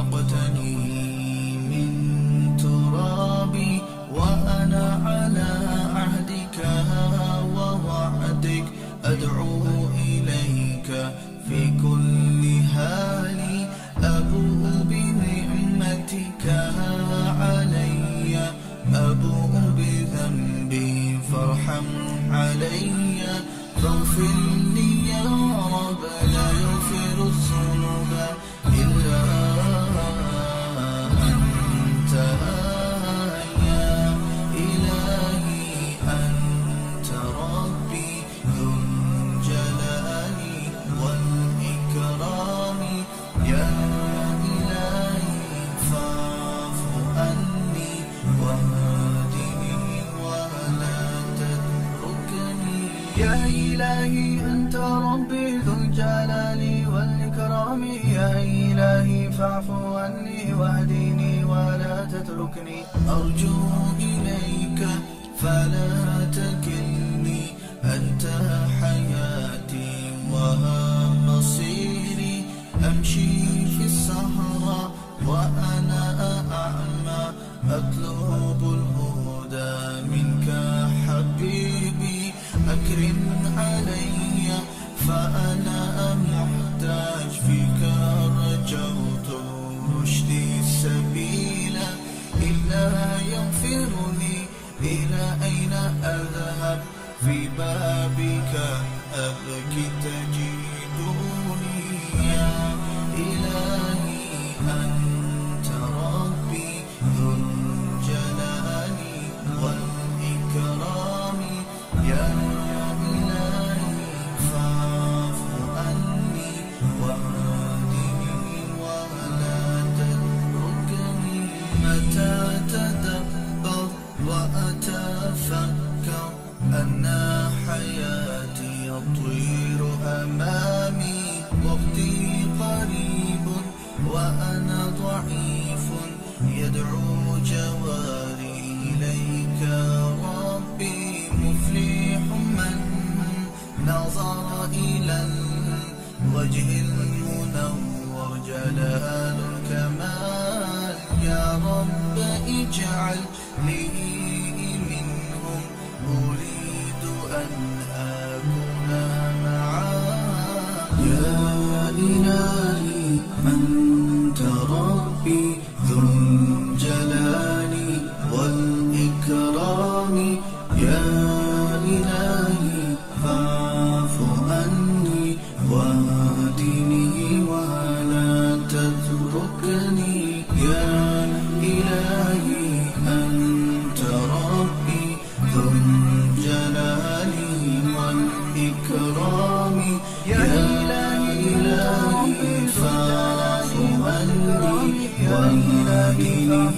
خلقتني من تراب وأنا على عهدك ووعدك أدعو إليك في كل حال أبوء بنعمتك علي أبوء بذنبي فارحم علي فاغفر لي يا رب لا يغفر الذنوب إلا أنت يا إلهي أنت ربي ذو الجلال والإكرام يا إلهي فاعف عني واهدني ولا تتركني يا إلهي أنت ربي ذو الجلال والإكرام يا إلهي فاعف عني واهدني ولا تتركني أرجو إليك فلا تكلني أنت حياتي ومصيري أمشي في الصحراء وأنا أعمى أطلب الهدى منك حبيبي أكرم علي فأنا محتاج فيك رجوت رشدي السبيل إلا يغفرني إلى أين أذهب في بابك أبكي تجدني يا إلهي أنت ربي ذو الجلال والإكرام يا إلهي فاعف عني واهدني ولا تتركني متى تدبر وأتفكر أن حياتي يطير أمامي وقتي قريب وأنا ضعيف يدعو جواري إليك ربي مفلح من نظر إلى الوجه المنور جلال الكمال يا رب اجعل لي منهم أريد أن أكون معاك يا إلهي أنت ربي ذو الجلال والإكرام يا إلهي فاعف عني واهدني ولا تتركني يا إلهي أنت ربي ذو الجلال والإكرام يا إلهي فاعف عني واهدني